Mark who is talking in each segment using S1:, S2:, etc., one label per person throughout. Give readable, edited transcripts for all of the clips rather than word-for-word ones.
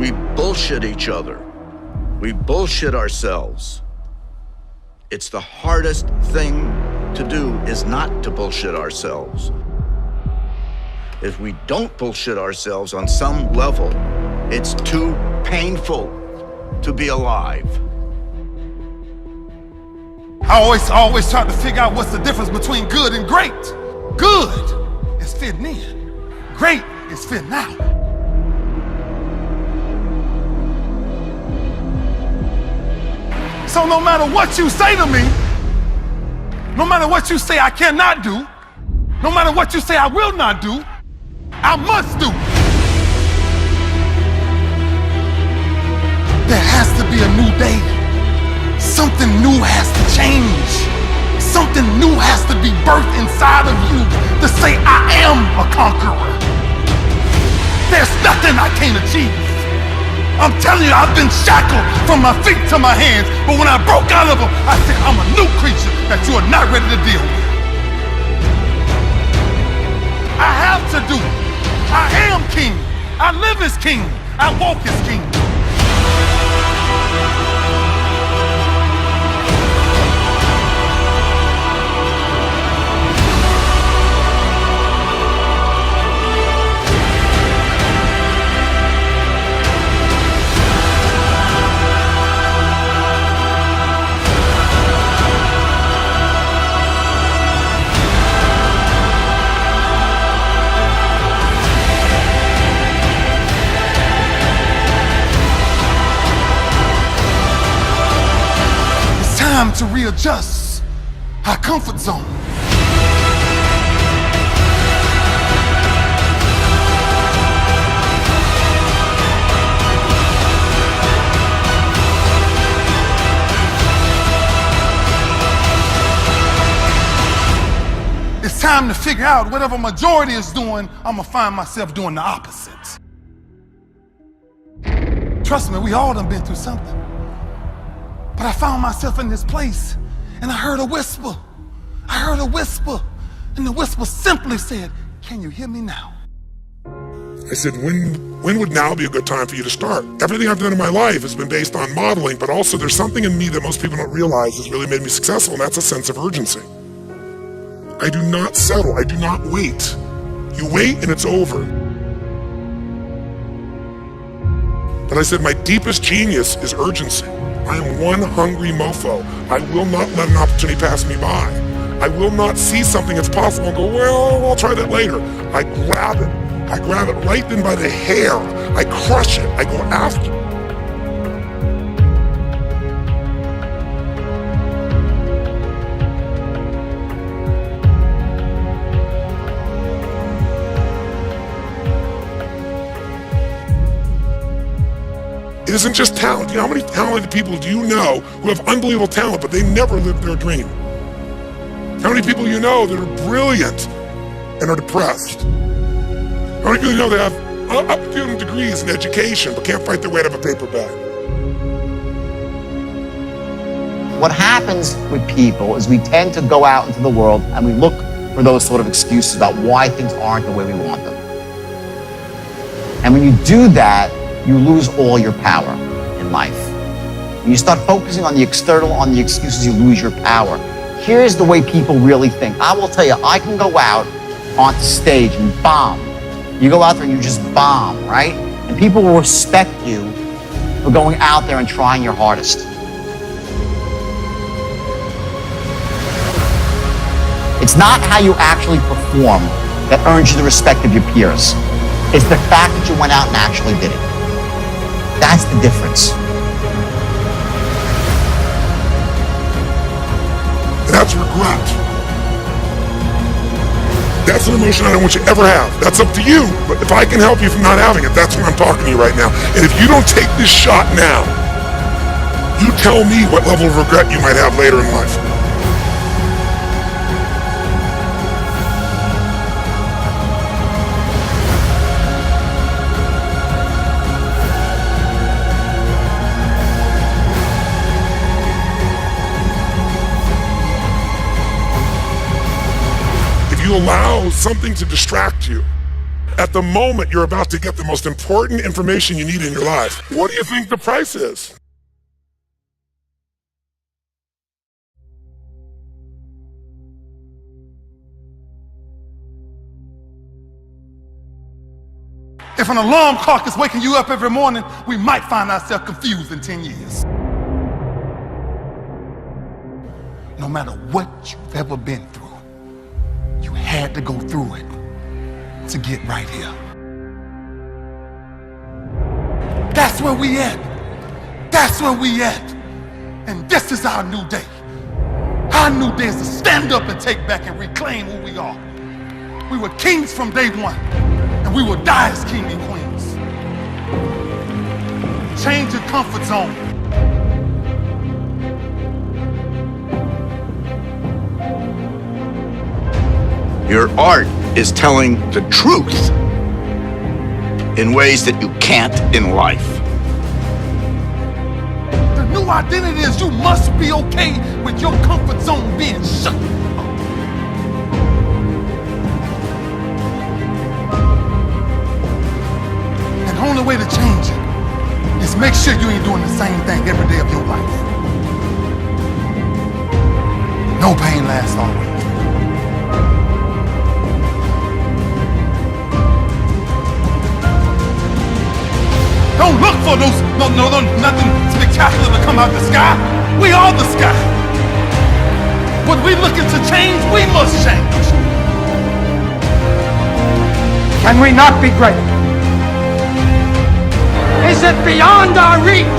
S1: We bullshit each other. We bullshit ourselves. It's the hardest thing to do is not to bullshit ourselves. If we don't bullshit ourselves on some level, it's too painful to be alive.
S2: I always try to figure out what's the difference between good and great. Good is fitting in. Great is fitting out. So no matter what you say to me, no matter what you say I cannot do, no matter what you say I will not do, I must do. There has to be a new day. Something new has to change. Something new has to be birthed inside of you to say I am a conqueror. There's nothing I can't achieve. I'm telling you, I've been shackled from my feet to my hands, but when I broke out of them, I said, I'm a new creature that you are not ready to deal with. I have to do it. I am king. I live as king. I walk as king. Time to readjust our comfort zone. It's time to figure out whatever majority is doing, I'm gonna find myself doing the opposite. Trust me, we all done been through something. But I found myself in this place and I heard a whisper. I heard a whisper, and the whisper simply said, can you hear me now?
S3: I said, when would now be a good time for you to start? Everything I've done in my life has been based on modeling, but also there's something in me that most people don't realize has really made me successful, and that's a sense of urgency. I do not settle. I do not wait. You wait and it's over. But I said, my deepest genius is urgency. I am one hungry mofo. I will not let an opportunity pass me by. I will not see something that's possible and go, well, I'll try that later. I grab it. I grab it right then by the hair. I crush it. I go after it. It isn't just talent. You know, how many talented people do you know who have unbelievable talent, but they never lived their dream? How many people you know that are brilliant and are depressed? How many people you know that have up-to degrees in education, but can't fight their way out of a paper bag?
S4: What happens with people is we tend to go out into the world and we look for those sort of excuses about why things aren't the way we want them. And when you do that, you lose all your power in life. When you start focusing on the external, on the excuses, you lose your power. Here's the way people really think. I will tell you, I can go out onto stage and bomb. You go out there and you just bomb, right? And people will respect you for going out there and trying your hardest. It's not how you actually perform that earns you the respect of your peers. It's the fact that you went out and actually did it. That's the difference.
S3: That's regret. That's an emotion I don't want you to ever have. That's up to you. But if I can help you from not having it, that's what I'm talking to you right now. And if you don't take this shot now, you tell me what level of regret you might have later in life. You allow something to distract you At the moment, you're about to get the most important information you need in your life. What do you think the price is?
S2: If an alarm clock is waking you up every morning, we might find ourselves confused in 10 years. No matter what you've ever been through, you had to go through it to get right here. That's where we at. That's where we at. And this is our new day. Our new day is to stand up and take back and reclaim who we are. We were kings from day one, and we will die as king and queens. Change your comfort zone.
S1: Your art is telling the truth in ways that you can't in life.
S2: The new identity is you must be okay with your comfort zone being shut. And the only way to change it is make sure you ain't doing the same thing every day of your life. No pain lasts always. Don't look for nothing spectacular to come out the sky. We are the sky. When we looking to change, we must change.
S5: Can we not be great? Is it beyond our reach?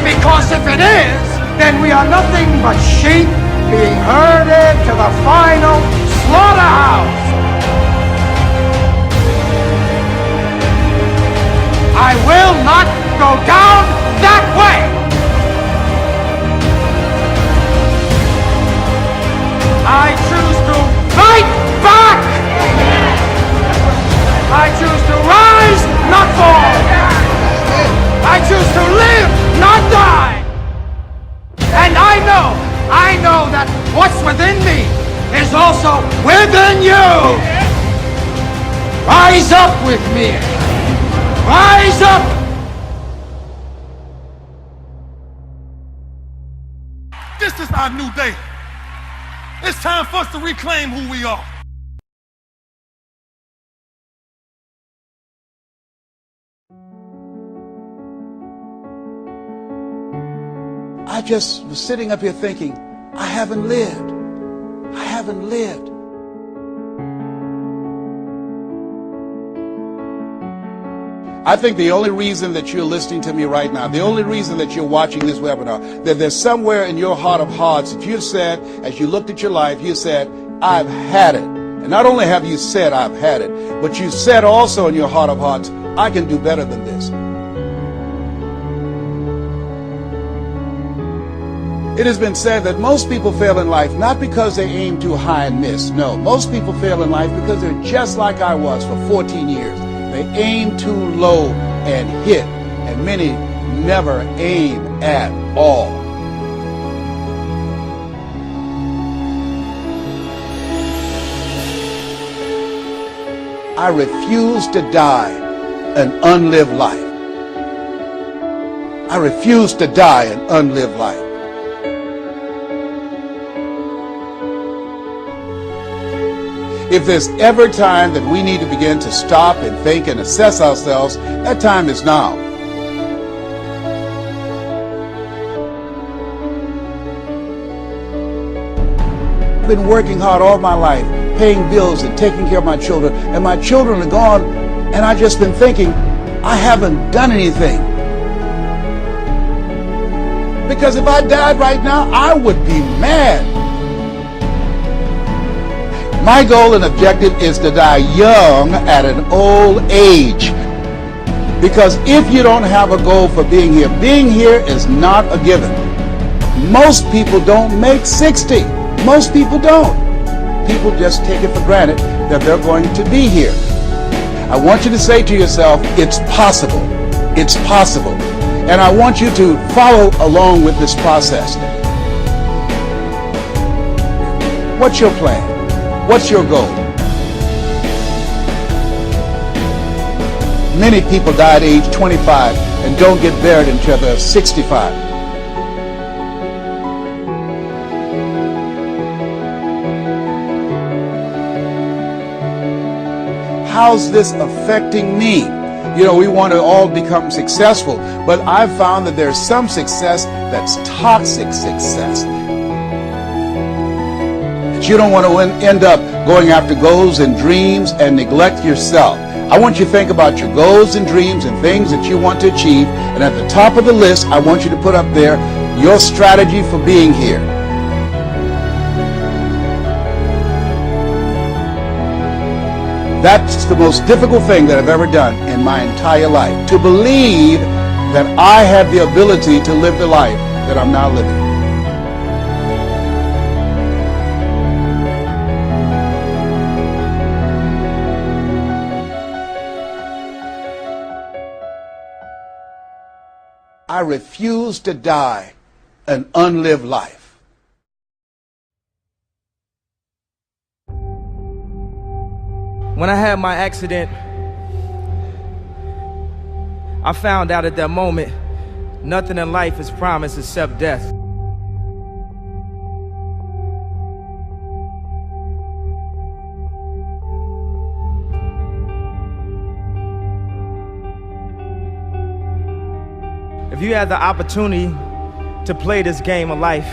S5: Because if it is, then we are nothing but sheep being herded to the final slaughterhouse. I will not go down that way. I choose to fight back. I choose to rise, not fall. I choose to live, not die. And I know that what's within me is also within you. Rise up with me. Rise up!
S2: This is our new day. It's time for us to reclaim who we are.
S6: I just was sitting up here thinking, I haven't lived. I haven't lived. I think the only reason that you're listening to me right now, the only reason that you're watching this webinar, that there's somewhere in your heart of hearts that you've said, as you looked at your life, you said, I've had it. And not only have you said, I've had it, but you said also in your heart of hearts, I can do better than this. It has been said that most people fail in life not because they aim too high and miss. No, most people fail in life because they're just like I was for 14 years. They aim too low and hit, and many never aim at all. I refuse to die an unlived life. I refuse to die an unlived life. If there's ever time that we need to begin to stop and think and assess ourselves, that time is now. I've been working hard all my life, paying bills and taking care of my children, and my children are gone, and I've just been thinking, I haven't done anything. Because if I died right now, I would be mad. My goal and objective is to die young at an old age. Because if you don't have a goal for being here is not a given. Most people don't make 60. Most people don't. People just take it for granted that they're going to be here. I want you to say to yourself, it's possible. It's possible. And I want you to follow along with this process. What's your plan? What's your goal? Many people die at age 25 and don't get buried until they're 65. How's this affecting me? You know, we want to all become successful, but I've found that there's some success that's toxic success. That you don't want to end up going after goals and dreams and neglect yourself. I want you to think about your goals and dreams and things that you want to achieve, and at the top of the list, I want you to put up there your strategy for being here. That's the most difficult thing that I've ever done in my entire life. To believe that I have the ability to live the life that I'm now living. I refuse to die an unlived life.
S5: When I had my accident, I found out at that moment, nothing in life is promised except death. If you had the opportunity to play this game of life,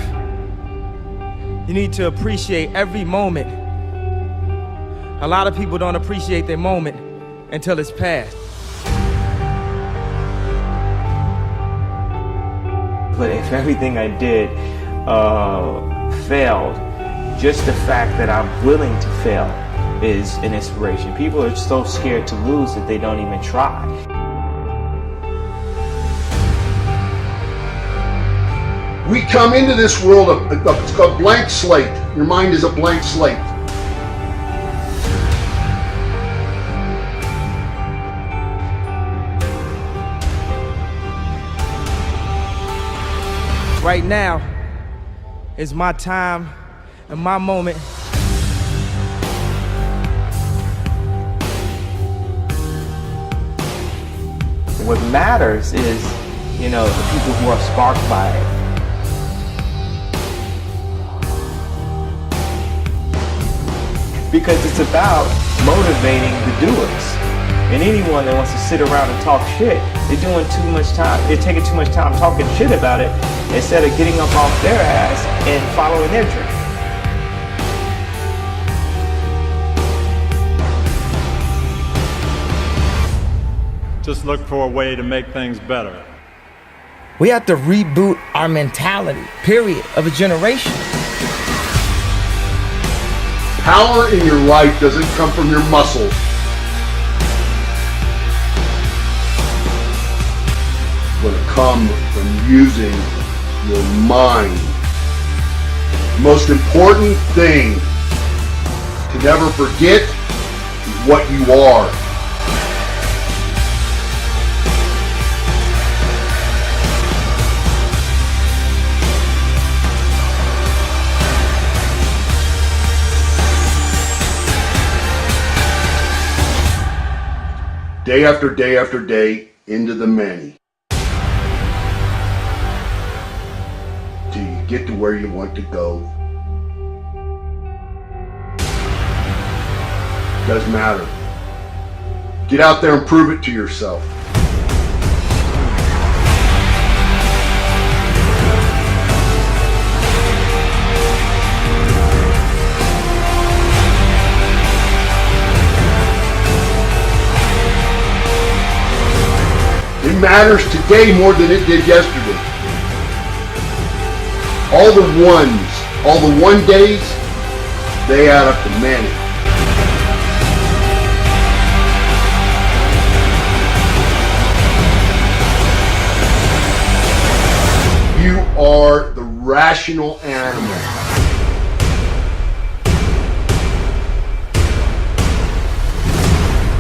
S5: you need to appreciate every moment. A lot of people don't appreciate their moment until it's past.
S7: But if everything I did failed, just the fact that I'm willing to fail is an inspiration. People are so scared to lose that they don't even try.
S2: We come into this world a blank slate. Your mind is a blank slate.
S5: Right now is my time and my moment.
S7: What matters is, you know, the people who are sparked by it. Because it's about motivating the doers. And anyone that wants to sit around and talk shit, they're doing too much time. They're taking too much time talking shit about it instead of getting up off their ass and following their dream.
S8: Just look for a way to make things better.
S5: We have to reboot our mentality, period, of a generation.
S2: Power in your life doesn't come from your muscles. But it comes from using your mind. The most important thing to never forget is what you are. Day after day after day into the many. Till you get to where you want to go. Doesn't matter. Get out there and prove it to yourself. It matters today more than it did yesterday. All the ones, all the one days, they add up to many. You are the rational animal.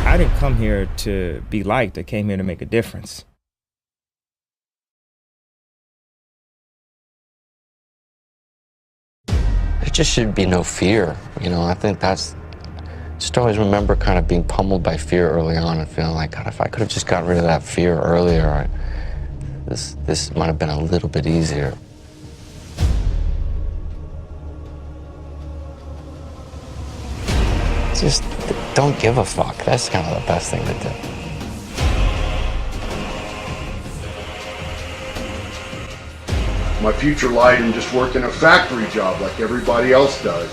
S5: I didn't come here to be liked. I came here to make a difference.
S9: There just should be no fear. You know, I think that's Just always remember kind of being pummeled by fear early on and feeling like, God, if I could have just gotten rid of that fear earlier, this might have been a little bit easier. Just don't give a fuck. That's kind of the best thing to do.
S10: My future lied in just working a factory job like everybody else does.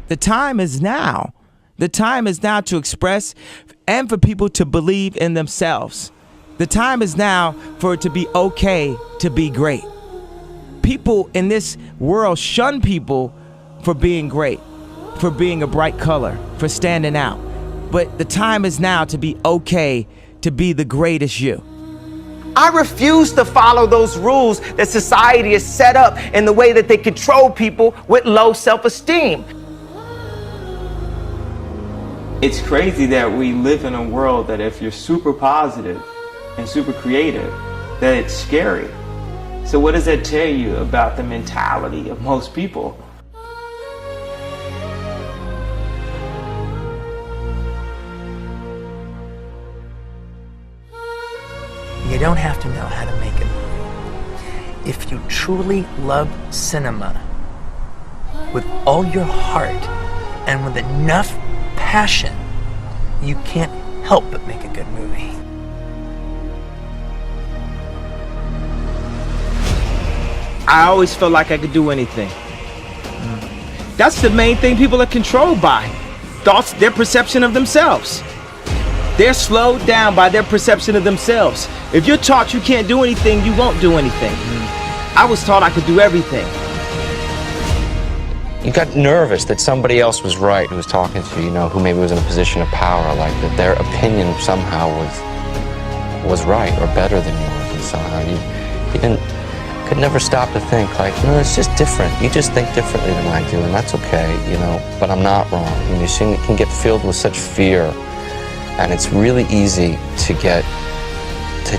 S11: The time is now. The time is now to express and for people to believe in themselves. The time is now for it to be okay to be great. People in this world shun people for being great, for being a bright color, for standing out. But the time is now to be okay to be the greatest you.
S5: I refuse to follow those rules that society has set up in the way that they control people with low self-esteem.
S7: It's crazy that we live in a world that if you're super positive and super creative, that it's scary. So what does that tell you about the mentality of most people?
S12: You don't have to know how to make a movie. If you truly love cinema with all your heart and with enough passion, you can't help but make a good movie.
S11: I always felt like I could do anything. That's the main thing people are controlled by. Thoughts, their perception of themselves. They're slowed down by their perception of themselves. If you're taught you can't do anything, you won't do anything. I was taught I could do everything.
S9: You got nervous that somebody else was right who was talking to you, who maybe was in a position of power, like that their opinion somehow was right or better than yours, and somehow could never stop to think like, it's just different. You just think differently than I do, and that's okay, but I'm not wrong. And you can get filled with such fear, and it's really easy to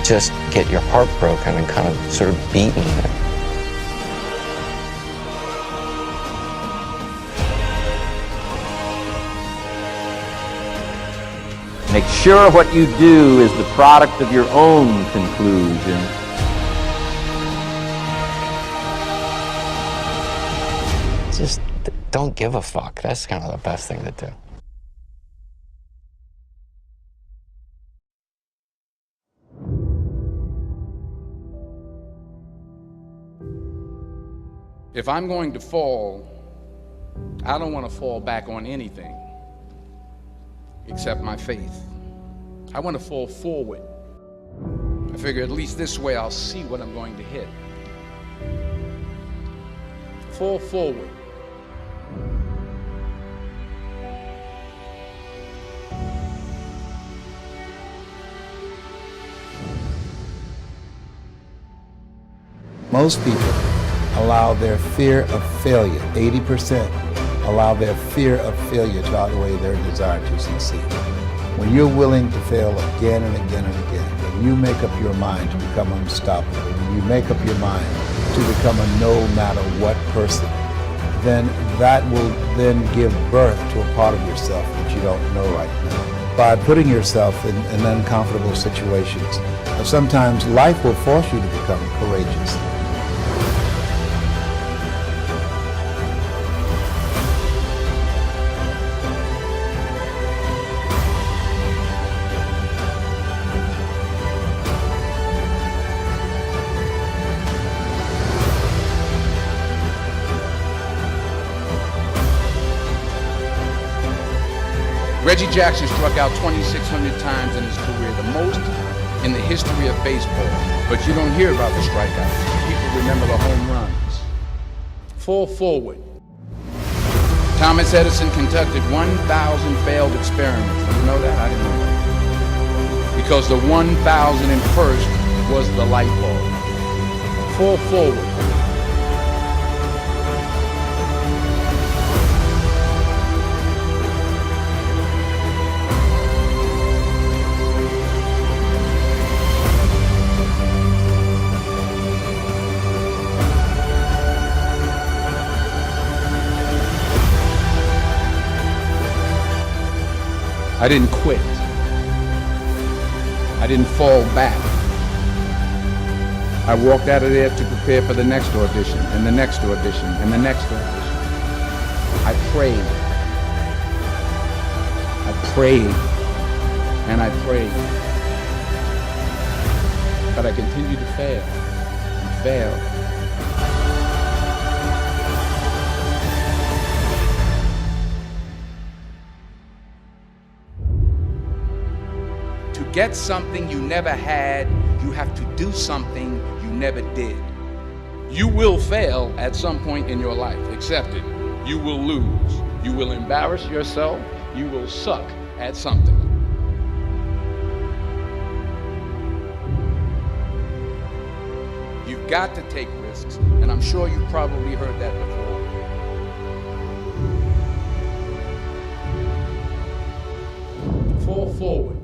S9: just get your heart broken and kind of sort of beaten.
S13: Make sure what you do is the product of your own conclusion.
S9: Just don't give a fuck. That's kind of the best thing to do.
S6: If I'm going to fall, I don't want to fall back on anything except my faith. I want to fall forward. I figure at least this way I'll see what I'm going to hit. Fall forward.
S14: Most people allow their fear of failure, 80%, allow their fear of failure to outweigh their desire to succeed. When you're willing to fail again and again and again, when you make up your mind to become unstoppable, when you make up your mind to become a no matter what person, then that will then give birth to a part of yourself that you don't know right now. By putting yourself in uncomfortable situations, sometimes life will force you to become courageous.
S6: Reggie Jackson struck out 2,600 times in his career, the most in the history of baseball. But you don't hear about the strikeouts. People remember the home runs. Fall forward. Thomas Edison conducted 1,000 failed experiments. Did you know that? I didn't know that. Because the 1,001st was the light bulb. Fall forward. I didn't quit. I didn't fall back. I walked out of there to prepare for the next audition, and the next audition, and the next audition. I prayed. I prayed. And I prayed. But I continued to fail and fail. To get something you never had, you have to do something you never did. You will fail at some point in your life, accept it. You will lose. You will embarrass yourself. You will suck at something. You've got to take risks, and I'm sure you've probably heard that before. Fall forward.